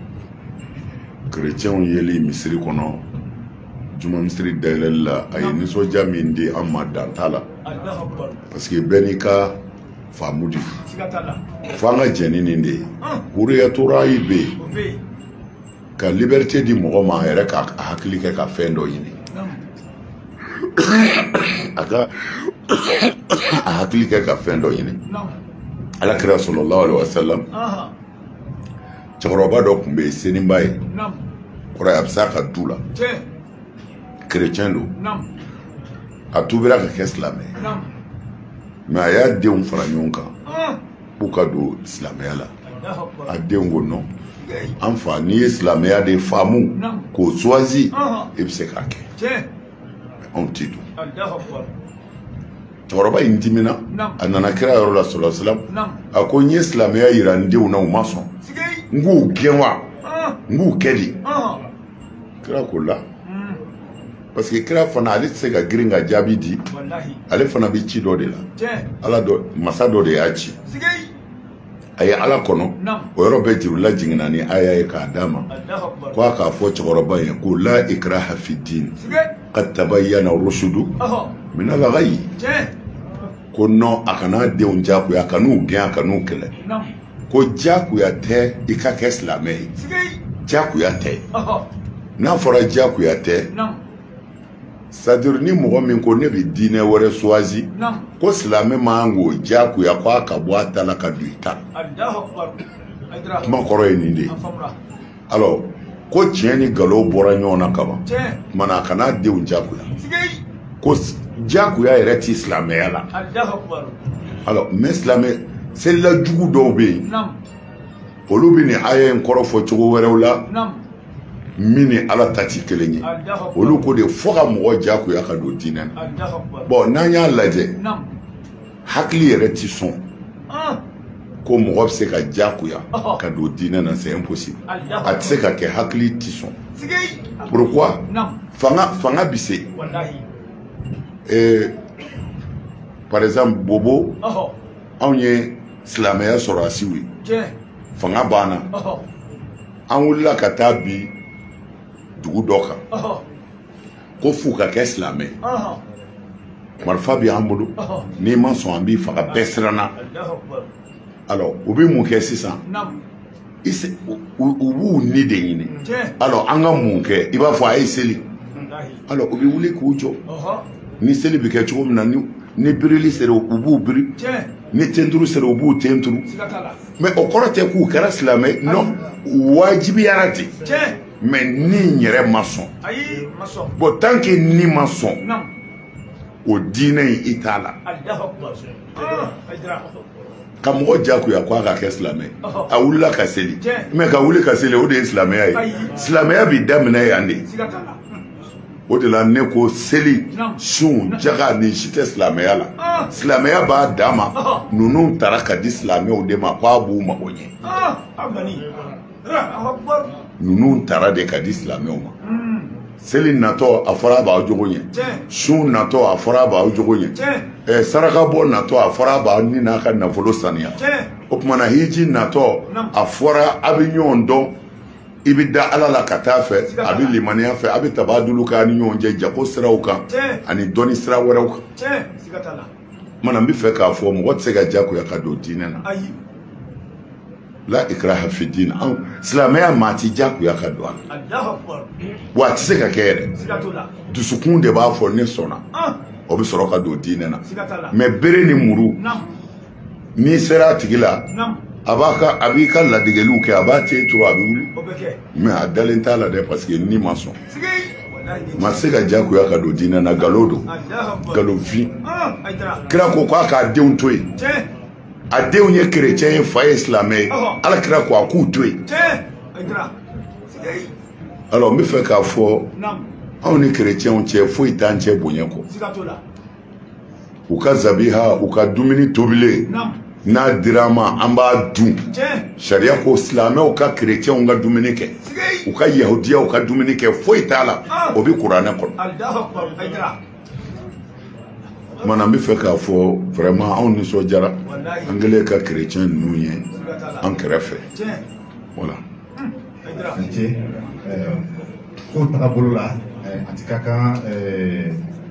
chrétienw yeli misiri kɔnɔ juma misiri dayɛlɛli la a ye nisɔndiya min di an ma dan t'a la parce que bɛɛ n'i ka faamu di fo an ka jɛni nin de ye huriyatura bɛ yen ka liberté di mɔgɔ ma a yɛrɛ ka hakili kɛ ka fɛn dɔ ɲini a ka a hakili kɛ ka fɛn dɔ ɲini alakira sallallahu alaihi wasallam cɛkɔrɔba dɔ tun bɛ yen seniba ye kɔrɔ a bɛ se a ka du la chrétien do a tubira ka kɛ silamɛ mais a y'a denw fara ɲɔgɔn kan k'u ka don silamɛya la a denw ko non an fa n'i ye silamɛya de faamu k'o choisi i bɛ se k'a kɛ anw tɛ don cɛkɔrɔba in dimina a nana kira yɔrɔ la sallallahu alaihi wasallam a ko n ye silamɛya yira n denw na u ma sɔn n k'u gɛn wa n k'u kɛ di kira ko la parce que kira fana ale tɛ se ka girin ka jaabi di ale fana bɛ ci dɔ de la ala dɔ masa dɔ de y'a ci a ye ala kɔnɔ o yɔrɔ bɛɛ jirula jiginna ni aya ye k'a d'a ma ko a k'a fɔ cɛkɔrɔba ye ko la ikraha fi din qad tabayyana rushdu min al-ghayy ko non a kana denw jagoya a kan'u gɛn a kan'u kɛlɛ ko jagoya tɛ i ka kɛ silamɛ ye jagoya tɛ n'a fɔra jagoya tɛ c'est-à-dire ni mɔgɔ min ko ne bɛ diinɛ wɛrɛ choisi ko silamɛ man k'o jagoya ko a ka bɔ a ta la ka don i ta kuma kɔrɔ ye nin de ye alors ko tiɲɛ ni nkalon bɔra ɲɔgɔn na kaban kumana a kana denw jagoya ko jagoya yɛrɛ ti silamɛya la alors mais silamɛ selila jugu dɔw bɛ yen olu bɛ nin aya in kɔrɔ fɔ cogo wɛrɛw la min ni ala ta ti kelen ye olu ko de fo ka mɔgɔ jagoya ka don diinɛ na bon n'an y'a lajɛ hakili yɛrɛ ti sɔn ko mɔgɔ bɛ se ka jagoya ka don diinɛ na c'est impossible a tɛ se ka kɛ hakili ti sɔn pourquoi fanga bɛ se par exemple bobo anw ye silamɛya sɔrɔ asiw ye fanga banna an wulila ka taa bi dugu dɔ kan ko f'u ka kɛ silamɛ marifa bɛ an bolo n'i ma sɔn an b'i faga bɛɛ siranna alors u bɛ mun kɛ sisan u b'u ni de ɲini alors an ka mun kɛ i b'a fɔ a ye seli alors u bɛ wuli k'u jɔ ni seli bɛ kɛ cogo min na ni birili sera u b'u biri ni tenturu sera u b'u tenturu mais o kɔrɔ tɛ k'u kɛra silamɛ non wajibiyara ten mais ni yɛrɛ ma sɔn bon tant que ni ma sɔn o diinɛ in i t'a la ka mɔgɔ jagoya ko a ka kɛ silamɛ a wulila ka seli mais ka wuli ka seli o de ye silamɛya ye silamɛya bɛ daminɛ yan de o de la ne ko seli sun jaga ni si tɛ silamɛya la silamɛya b'a dan ma ninnu taara ka di silamɛw de ma k'a b'u mago ɲɛ ninnu taara de ka di silamɛw ma seli natɔ a fɔra a b'aw jogo ɲɛ sun natɔ a fɔra a b'aw jogo ɲɛ saraka bɔ natɔ a fɔra a b'aw ni n'a ka nafolo saniya o kumana hiji natɔ a fɔra a bɛ ɲɔgɔn dɔn i bɛ da ala la ka taa fɛ a bɛ limaniya fɛ a bɛ tabadulu k'a ni ɲɔgɔn cɛ jago siraw kan ani dɔnni sira wɛrɛw kan mana n bɛ fɛ k'a fɔ mɔgɔ tɛ se ka jagoya ka don diinɛ na la ikraha fi din silamɛya maa ti jagoya ka don a la wa a tɛ se ka kɛ yɛrɛ dusukun de b'a fɔ ne sɔnna o bɛ sɔrɔ ka don diinɛ na mais bere ni muru n'i sera a tigi la a b'i ka ladegeliw kɛ a b'a te turu a bɛ wuli mais a dalen t'a la dɛ parce que ni ma sɔn ma se ka jagoya ka don diinɛ na nkalon don nkalonfin kira ko k'a k'a denw to yen a denw ye chrétien ye fa ye silamɛ ye ala kira ko a k'u to yen alors n bɛ fɛ k'a fɔ anw ni chrétienw cɛ foyi t'an cɛ bonya kɔ u ka zabiha u ka dumuni tobilen n'a dirama an b'a dun sariya ko silamɛw ka chrétienw ka dumuni kɛ u ka yahudiyaw ka dumuni kɛ foyi t'a la o bi kuranɛ kɔnɔ mana n bɛ fɛ k'a fɔ vraiment anw nisɔndiyara an kɛlen ka chrétien ninnu ye an kɛrɛfɛ voilà ko tagabolo la a ti ka kan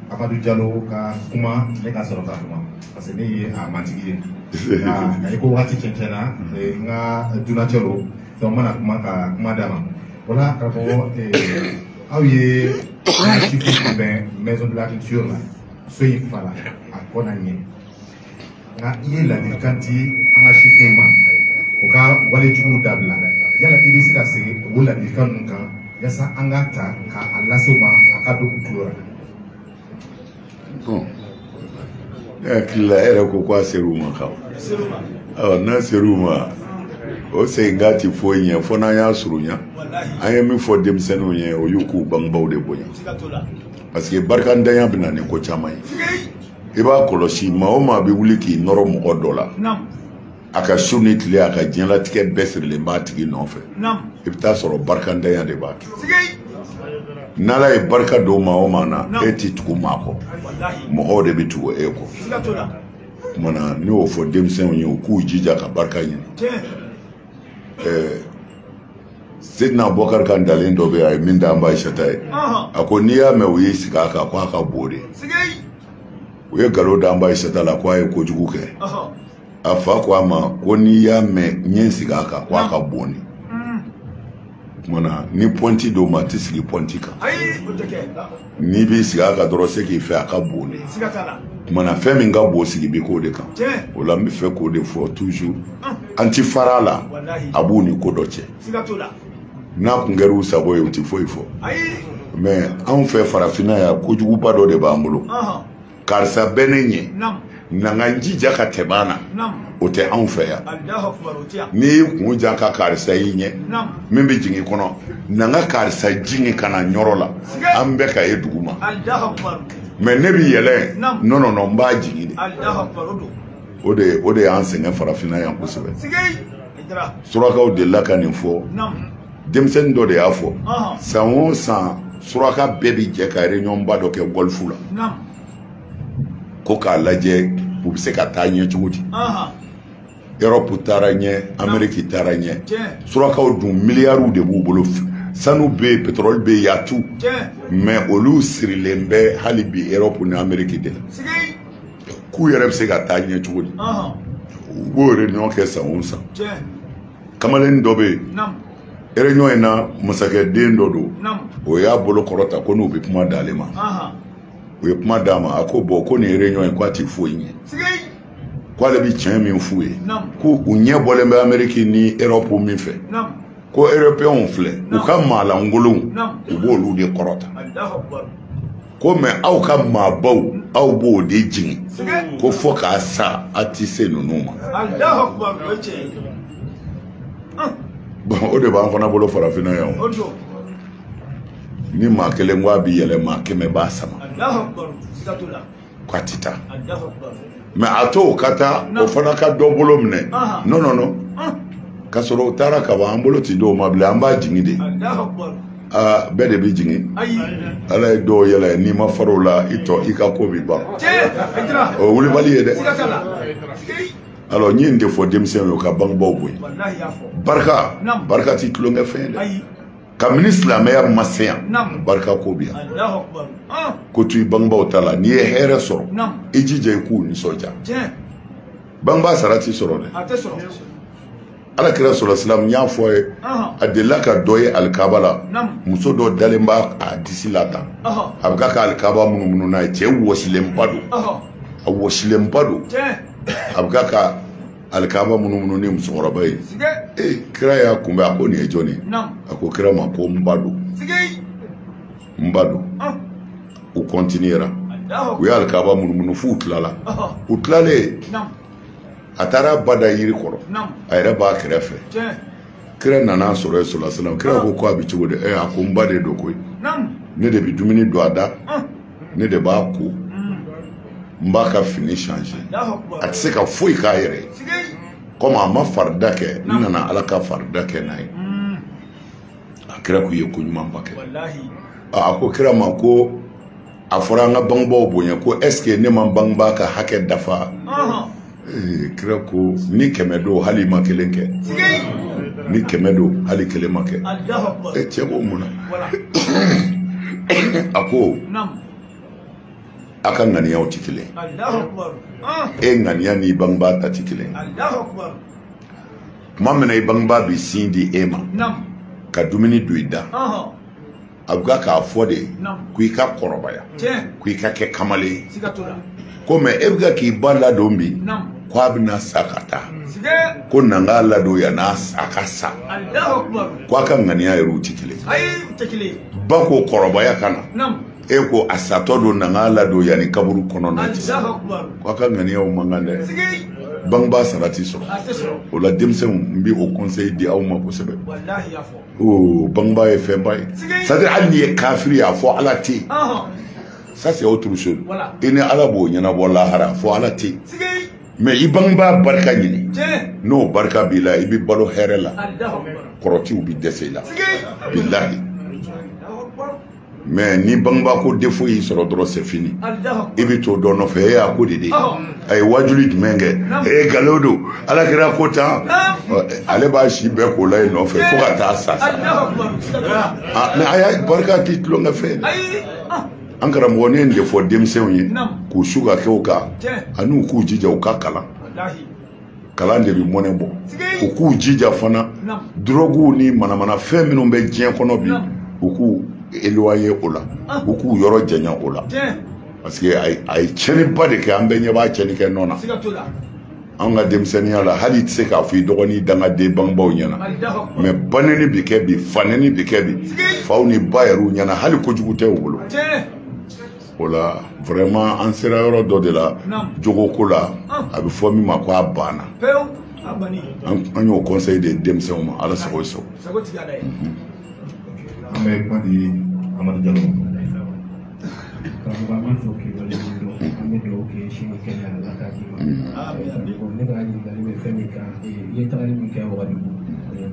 Amadou Diallo ka kuma ne ka sɔrɔ ka kuma parce que ne ye a matigi ye nka ko waati cɛncɛnna n ka dunacɛ lo donc n mana kuma ka kuma d'a ma voilà karamɔgɔ aw ye chiffre kunbɛn maison de la culture la so in fa la a kɔ na ɲɛ nka i ye ladilikan di an ka chiffre ma o ka walejuguw dabila yala i bɛ se ka segin o ladilikan ninnu kan yasa an ka ta k'a lase u ma a ka don u tulo la. Bon, ne hakili la e yɛrɛ ko k'a ser'u ma ka n'a ser'u ma o segin ka ti foyi ɲɛ fo n'an y'a surunya an ye min fɔ denmisɛnninw ye o y'u k'u bangebaaw de bonya parce que barikandanya bɛ na ni ko caman ye i b'a kɔlɔsi maa o maa bɛ wuli k'i nɔrɔ mɔgɔ dɔ la a ka su ni tile a ka diɲɛlatigɛ bɛɛ sirilen b'a tigi nɔfɛ i bɛ taa sɔrɔ barikandanya de b'a kɛ n'ala ye barika don maa o maa na e ti tugu maa kɔ mɔgɔw de bɛ tugu e kɔ kumana ne y'o fɔ denmisɛnw ye u k'u jija ka barika ɲini Sidina Abubakar kan dalen dɔ bɛ yen a ye min da an ba Ayisata ye a ko n'i y'a mɛn u y'i sigi a kan ko a ka bon de u ye nkalon da an ba Ayisata la ko a ye kojugu kɛ a fa ko a ma ko n'i y'a mɛn n ye n sigi a kan ko a ka bon de kumana ni pɔnti dɔw ma ti sigi pɔnti kan n'i b'i sigi a kan dɔrɔn se k'i fɛ a ka bon de kumana fɛn min ka bon sigi bi k'o de kan o la n bɛ fɛ k'o de fɔ toujours an ti fara a la a b'u ni ko dɔ cɛ n'a kun kɛra u sago ye u ti foyi fɔ mais anw fɛ farafinna yan kojuguba dɔ de b'an bolo karisa bɛ ne ɲɛ na n ka n jija ka tɛmɛ an na o tɛ anw fɛ yan n'i y'i kun ja ka karisa y'i ɲɛ min bɛ jigin kɔnɔ na n ka karisa jigin ka na ɲɔrɔ la an bɛɛ ka ye dugu ma mais ne bi yɛlɛ non non non n b'a jigin de o de y'an sɛgɛn farafinna yan kosɛbɛ surakaw delila ka nin fɔ denmisɛnnin dɔ de y'a fɔ san o san suraka bɛɛ bi jɛ ka réunion ba dɔ kɛ golfu la ko k'a lajɛ u bɛ se ka taa ɲɛ cogo di Europe taara ɲɛ Amérique taara ɲɛ surakaw dun miliyariw de b'u bolo sanu bɛ yen pétrole bɛ yen yatu mais olu sirilen bɛ hali bi Europe ni Amérique de la k'u yɛrɛ bɛ se ka taa ɲɛ cogo di u b'o réunion kɛ san o san kamalen dɔ bɛ yen réunion in na masakɛ den dɔ don o y'a bolo kɔrɔta ko n'u bɛ kuma d'ale ma u ye kuma d'a ma a ko bon ko nin réunion in k'a ti foyi ɲɛ k'ale bɛ tiɲɛ min f'u ye ko u ɲɛ bɔlen bɛ Amérique ni Europe min fɛ ko européens filɛ u ka maalankolonw u b'olu de kɔrɔta ko mais aw ka maabaw aw b'o de jigin ko fo k'a sa a ti se ninnu ma bon o de b'an fana bolo farafinna yan ni maa kelen ko a bi yɛlɛ maa kɛmɛ b'a sama k'a ti taa mais a to o ka taa o fana ka dɔ bolo minɛ non non non ka sɔrɔ o taara ka ban an bolo ti dɔw ma bilen an b'a jigin de bɛɛ de bɛ jigin ala ye dɔw yɛlɛ n'i ma far'o la i tɔ i ka ko bi ban o wulibali ye dɛ alors n ye nin de fɔ denmisɛnw ye u ka bangebaaw bonya barika ti tulonkɛ fɛn ye dɛ kabini silamɛya ma se yan barika ko bi yan ko to i bangebaaw ta la n'i ye hɛrɛ sɔrɔ i jija i k'u nisɔndiya bangebaa sara t'i sɔrɔ dɛ ala kira sɔrɔ silamu n y'a fɔ ye a delila ka dɔ ye alikaba la muso dɔ dalen b'a a disi la tan a bɛ ka alikaba munumunu n'a ye cɛ wɔsilenba don a wɔsilenba don a bɛ ka alikaba munumunu ni musokɔrɔba ye kira y'a kunbɛ a ko nin ye jɔn ye a ko kira ma ko n ba don u kɔntiniyera u ye alikaba munumunu f'u tilala u tilalen a taara bada yiri kɔrɔ a yɛrɛ b'a kɛrɛfɛ kira nana sɔrɔ ye sɔrɔ sisan kira ko a bɛ cogo di a ko n ba de don koyi ne de bɛ dumuni don a da ne de b'a ko n b'a ka fini changer a tɛ se ka foyi k'a yɛrɛ ye comme a ma farida kɛ n nana ala ka farida kɛ n'a ye a kira k'u ye ko ɲuman ba kɛ a ko kira ma ko a fɔra an ka bangebaaw bonya ko est ce que ne ma bangebaa ka hakɛ dafa kira ko ni 100 don hali ma kelen kɛ ni 100 don hali kelen ma kɛ cɛ ko mun na a ko a ka ŋaniyaw tɛ kelen e ŋaniya ni bangebaa ta tɛ kelen tuma min na i bangebaa bi sin di e ma ka dumuni don i da a bɛ k'a fɔ de ko i ka kɔrɔbaya ko i ka kɛ kamalen ko mɛ e bɛ k'i ba ladon bi ko a bɛna sa ka taa ko na n k'a ladon yan n'a sa ka sa ko a ka ŋaniya yɛrɛ tɛ kelen ba ko kɔrɔbaya ka na e ko a satɔ don na n k'a ladon yan ni kaburu kɔnɔna cɛ ko a ka ŋaniyaw man kan dɛ bangebaa sara tɛ sɔrɔ o la denmisɛnw n bɛ o conseil di aw ma kosɛbɛ bangebaa ye fɛnba ye c'est à dire hali n'i ye kafiri a fɔ ala tɛ yen ça c'est autre chose i ni ala b'o ɲɛnabɔ lahara fɔ ala tɛ yen mais i bangebaa barika ɲini n'o barika b'i la i bɛ balo hɛrɛ la kɔrɔtiw bɛ dɛsɛ i la bilahi mais ni bangebaa ko défaut y'i sɔrɔ dɔrɔn c'est fini i bɛ t'o dɔ nɔfɛ e y'a ko de de a ye wajuli jumɛn kɛ e galon don ala kɛra ko tan ale b'a si bɛɛ k'o la yen nɔfɛ fo ka taa sa mais a y'a barika tɛ tulonkɛ fɛn an karamɔgɔ ne ye nin de fɔ denmisɛnw ye k'u su ka kɛ o kan ani u k'u jija u ka kalan kalan de bɛ mɔnɛ bɔ u k'u jija fana droguw ni manamana fɛn minnu bɛ diɲɛ kɔnɔ bi u k'u éloigner o la u k'u yɔrɔ janya o la parce que a ye tiɲɛniba de kɛ an bɛɛ ɲɛ b'a tiɲɛni kɛ nɔ na an ka denmisɛnninya la hali tɛ se k'a fɔ i dɔgɔnin dangaden bangebaaw ɲɛna mais banɛni bɛ kɛ bi fanɛni bɛ kɛ bi faw ni ba yɛrɛw ɲɛna hali kojugu tɛ u bolo o la vraiment an sera yɔrɔ dɔ de la jogo ko la a bɛ fɔ min ma ko a banna an y'o conseil de denmisɛnw ma ala sago i sago. An bɛ kuma di Amadu Jalo ma. Karamɔgɔ an b'a fɔ k'i waleɲuman dɔn an bɛ dugawu kɛ sini kɛnɛya ala k'a d'i ma ne ka ɲininkali bɛ fɛn min kan i ye tagali min kɛ Wagadugu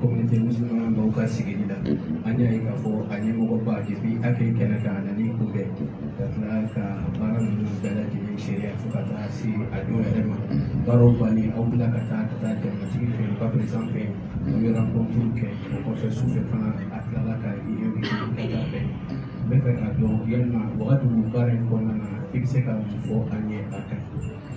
communauté musulman baw ka sigili la an y'a ye k'a fɔ a ɲɛmɔgɔba depuis accueil kɛnɛ kan a nan'i kunbɛn ka tila ka baara ninnu bɛɛ lajɛlen sariya fo ka taa se a don yɛrɛ ma baaraw banni aw bila ka taa jamanatigi fɛ yen ka président fɛ yen aw ye rencontre kɛ o kɔfɛ sufɛ fana a tilala ka i invité ka taa fɛ n bɛ fɛ k'a dɔn yalima Wagadugu baara in kɔnɔna na i bɛ se ka mun fɔ an ye a kan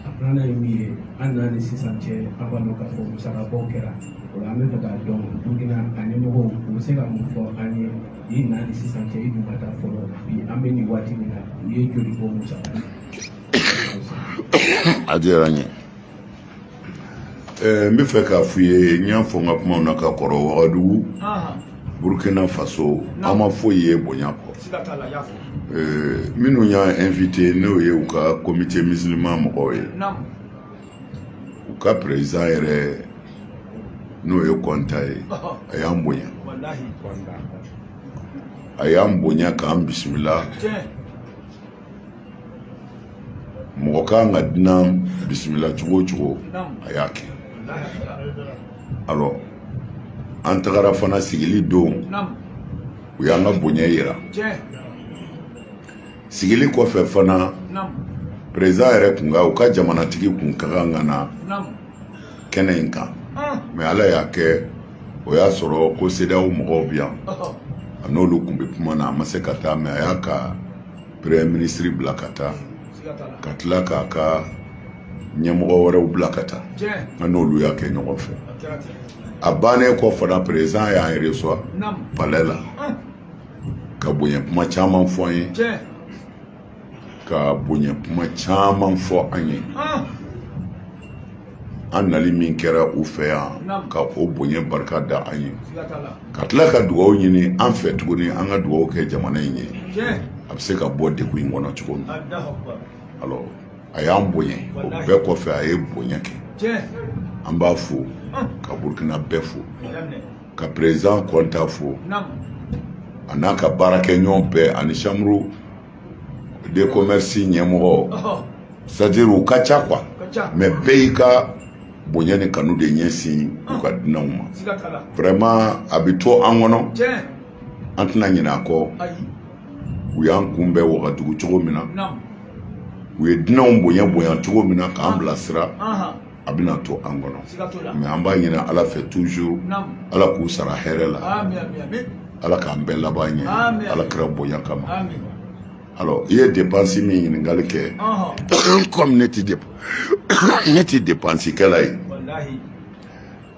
a filanan ye min ye an n'a ni sisan cɛ an b'a dɔn k'a fɔ musakabaw kɛra o la an bɛ fɛ k'a dɔn Burukina a ɲɛmɔgɔw u bɛ se ka mun fɔ an ye i n'a ni sisan cɛ i dun ka taa fɔlɔ bi an bɛ nin waati min na u ye joli bɔ musaka a diyara n ye n bɛ fɛ k'a f'i ye n y'a fɔ n ka kumaw na ka kɔrɔ Wagadugu Burkina Faso an ma foyi ye bonya kɔ minnu y'a invité n'o ye u ka comité musulman mɔgɔw ye u ka président yɛrɛ n'o ye Kɔnta ye a y'an bonya a y'an bonya k'an bisimila mɔgɔ kan ka dinan bisimila cogo o cogo a y'a kɛ alors an tagara fana sigili don u y'an ka bonya yira sigili kɔfɛ fana président yɛrɛ kun ka u ka jamanatigi kun ka kan ka na kɛnɛ in kan mais ala y'a kɛ o y'a sɔrɔ ko CEDEAO mɔgɔw bi yan a n'olu kun bɛ kuma na a ma se ka taa mais a y'a ka premier ministre bila ka taa ka tila k'a ka ɲɛmɔgɔ wɛrɛw bila ka taa an n'olu y'a kɛ ɲɔgɔn fɛ a bannen kɔ fana président y'an reçoit palais la ka bonya kuma caman fɔ an ye ka bonya kuma caman fɔ an ye an nali min kɛra u fɛ yan ka o bonya barika da an ye ka tila ka dugawu ɲini an fɛ tuguni an ka dugawu kɛ jamana in ye a bɛ se ka bɔ degun in kɔnɔ cogo min alors a y'an bonya o bɛɛ kɔfɛ a ye bonya kɛ an b'a fo ka Burkina bɛɛ fo ka président Kɔnta fo a n'a ka baarakɛ ɲɔgɔn bɛɛ ani chambre de commerce ɲɛmɔgɔ c'est à dire u ka ca quoi mais bɛɛ y'i ka bonya ni kanu de ɲɛsin u ka dunanw ma vraiment a bɛ to an kɔnɔ an tɛna ɲinɛ a kɔ u y'an kunbɛn wagadugu cogo min na u ye dunanw bonya cogo min na k'an bilasira a bɛna to an kɔnɔ mais an b'a ɲini ala fɛ toujours ala k'u sara hɛrɛ la ala k'an bɛɛ laban ɲɛ ala kɛra bonya kama alors il y a dépense min ɲininkali kɛ comme ne ti dépense kɛla ye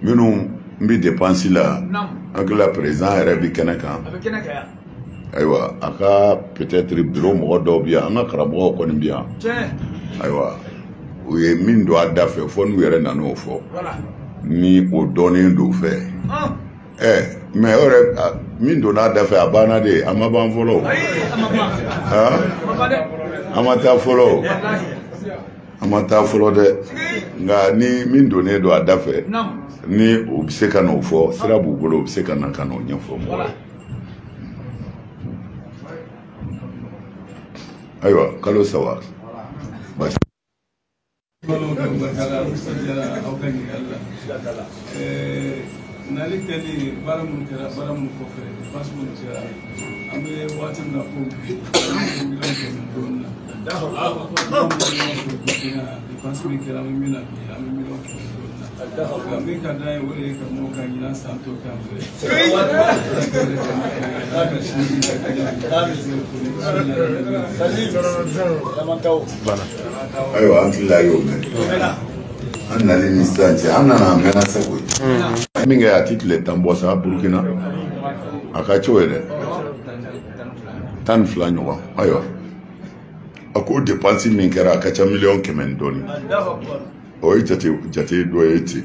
minnu n bɛ dépense la an hakili président yɛrɛ bɛ kɛnɛ kan ayiwa a ka peut-être bureau mɔgɔ dɔw bɛ yan an ka karamɔgɔw kɔni bɛ yan ayiwa u ye min don a da fɛ fo n'u yɛrɛ nan'o fɔ ni o dɔɔnin don fɛ mais o yɛrɛ min donna a da fɛ a banna de a ma ban fɔlɔ a ma taa fɔlɔ dɛ nka ni min donnen don a da fɛ ni o bɛ se ka n'o fɔ sira b'u bolo o bɛ se ka na ka n'o ɲɛfɔ mɔgɔ ye ayiwa kalo saba basi nali kɛli baara minnu kɛra baara minnu kɔfɛ dépense minnu kɛra an bɛ waati min na ko bi miliyɔn kɛmɛ dɔɔnin na dépense min kɛra an bɛ min na bi an bɛ miliyɔn kɛmɛ dɔɔnin na min ka d'an ye o de ye ka mɔgɔw ka ɲinan san tɔ kan fɛ ayiwa an tilala y'o mɛn an nali ni sisan cɛ an nana an mɛnna sago ye min kɛ a ti tile 10 bɔ sa Burukina a ka co ye dɛ 12 ɲɔgɔn ayiwa a ko dépense min kɛra a ka ca miliyɔn 100 dɔɔnin o ye jate dɔ ye ten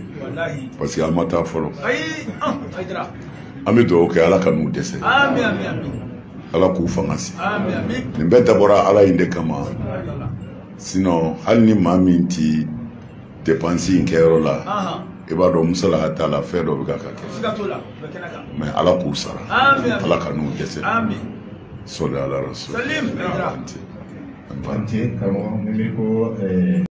parce que an ma taa fɔlɔ an bɛ dugawu kɛ ala ka n'u dɛsɛ ala k'u fanga si nin bɛɛ dabɔra ala in de kama sinon hali ni maa min ti dépense in kɛyɔrɔ la i b'a dɔn musala t'a la fɛn dɔ bɛ ka kɛ mais ala k'u sara ala ka n'u dɛsɛ sɔli ala rasul karamɔgɔ min bɛ ko